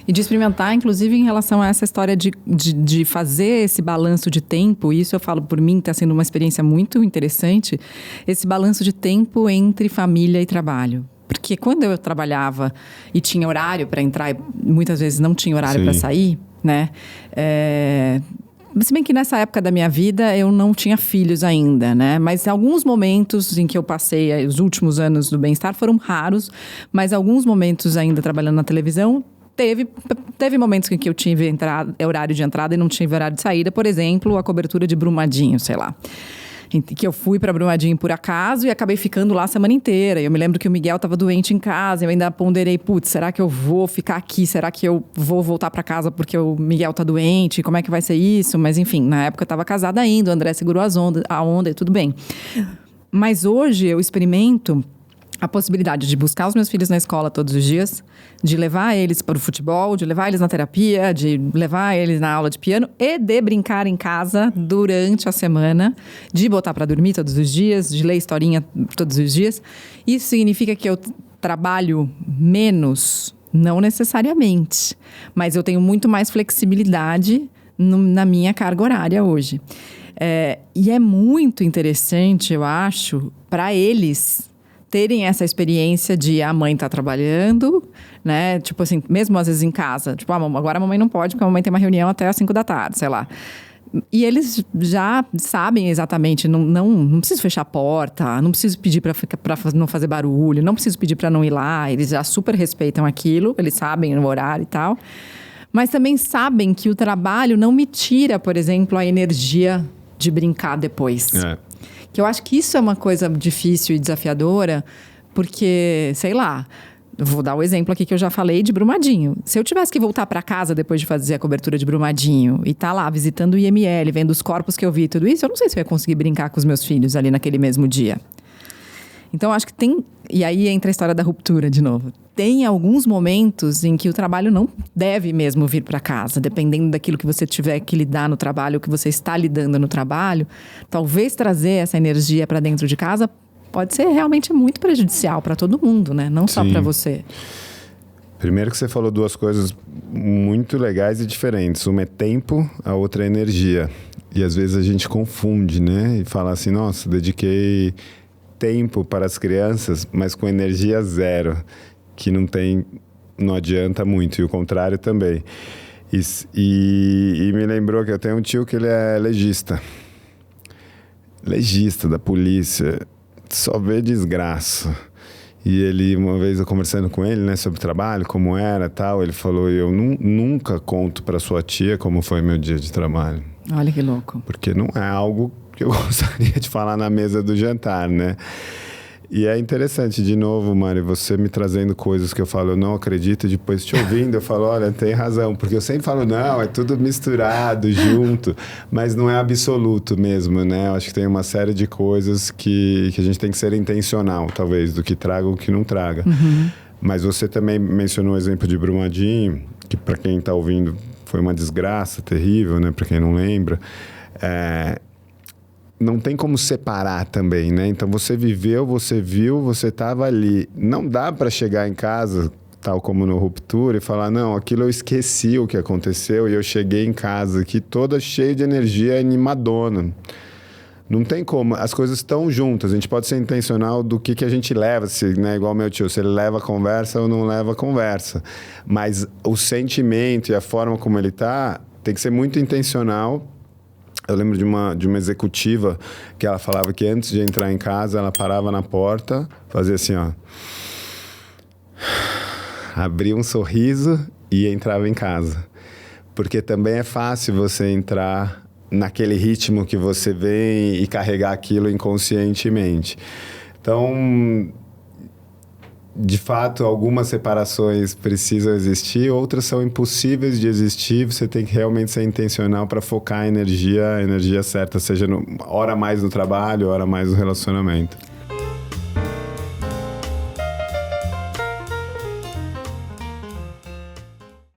E de experimentar, inclusive, em relação a essa história de fazer esse balanço de tempo. Isso eu falo por mim, está sendo uma experiência muito interessante. Esse balanço de tempo entre família e trabalho. Porque quando eu trabalhava e tinha horário para entrar, muitas vezes não tinha horário para sair, né? Se bem que nessa época da minha vida eu não tinha filhos ainda, né? Mas alguns momentos em que eu passei, os últimos anos do Bem-Estar foram raros, mas alguns momentos ainda trabalhando na televisão, teve momentos em que eu tive horário de entrada e não tive horário de saída. Por exemplo, a cobertura de Brumadinho, sei lá. Que eu fui para Brumadinho por acaso e acabei ficando lá a semana inteira. Eu me lembro que o Miguel estava doente em casa, eu ainda ponderei, putz, será que eu vou ficar aqui? Será que eu vou voltar para casa porque o Miguel tá doente? Como é que vai ser isso? Mas enfim, na época eu estava casada ainda, o André segurou a onda e tudo bem. Mas hoje eu experimento a possibilidade de buscar os meus filhos na escola todos os dias, de levar eles para o futebol, de levar eles na terapia, de levar eles na aula de piano e de brincar em casa durante a semana, de botar para dormir todos os dias, de ler historinha todos os dias. Isso significa que eu trabalho menos? Não necessariamente, mas eu tenho muito mais flexibilidade na minha carga horária hoje. E é muito interessante, eu acho, para eles terem essa experiência de a mãe tá trabalhando, né? Tipo assim, mesmo às vezes em casa. Tipo, agora a mamãe não pode porque a mamãe tem uma reunião até às 5 da tarde, sei lá. E eles já sabem exatamente, não preciso fechar a porta, não preciso pedir para não fazer barulho, não preciso pedir para não ir lá. Eles já super respeitam aquilo, eles sabem o horário e tal. Mas também sabem que o trabalho não me tira, por exemplo, a energia de brincar depois. Que eu acho que isso é uma coisa difícil e desafiadora, porque, sei lá, vou dar o exemplo aqui que eu já falei de Brumadinho. Se eu tivesse que voltar para casa depois de fazer a cobertura de Brumadinho e tá lá visitando o IML, vendo os corpos que eu vi e tudo isso, eu não sei se eu ia conseguir brincar com os meus filhos ali naquele mesmo dia. Então, acho que tem... E aí entra a história da ruptura de novo. Tem alguns momentos em que o trabalho não deve mesmo vir para casa. Dependendo daquilo que você tiver que lidar no trabalho, o que você está lidando no trabalho, talvez trazer essa energia para dentro de casa pode ser realmente muito prejudicial para todo mundo, né? Não só para você. Primeiro que você falou duas coisas muito legais e diferentes. Uma é tempo, a outra é energia. E às vezes a gente confunde, né? E fala assim, nossa, dediquei tempo para as crianças, mas com energia zero, que não adianta muito, e o contrário também. E me lembrou que eu tenho um tio que ele é legista da polícia, só vê desgraça. E ele, uma vez eu conversando com ele, né, sobre trabalho, como era tal, ele falou, eu nunca conto para sua tia como foi meu dia de trabalho. Olha que louco. Porque não é algo que eu gostaria de falar na mesa do jantar, né? E é interessante, de novo, Mari, você me trazendo coisas que eu falo, eu não acredito, e depois te ouvindo, eu falo, olha, tem razão. Porque eu sempre falo, não, é tudo misturado, junto, mas não é absoluto mesmo, né? Eu acho que tem uma série de coisas que a gente tem que ser intencional, talvez, do que traga ou que não traga. Uhum. Mas você também mencionou o exemplo de Brumadinho, que para quem está ouvindo foi uma desgraça terrível, né? Para quem não lembra. Não tem como separar também, né? Então você viveu, você viu, você estava ali. Não dá para chegar em casa, tal como no Ruptura, e falar, não, aquilo eu esqueci o que aconteceu e eu cheguei em casa aqui toda cheia de energia animadona. Não tem como, as coisas estão juntas, a gente pode ser intencional do que a gente leva, se, né, igual meu tio, se ele leva a conversa ou não leva a conversa. Mas o sentimento e a forma como ele tá, tem que ser muito intencional. Eu lembro de uma executiva que ela falava que antes de entrar em casa, ela parava na porta, fazia assim, ó. Abria um sorriso e entrava em casa. Porque também é fácil você entrar naquele ritmo que você vem e carregar aquilo inconscientemente. Então, de fato, algumas separações precisam existir, outras são impossíveis de existir. Você tem que realmente ser intencional para focar a energia certa, seja hora mais no trabalho, hora mais no relacionamento.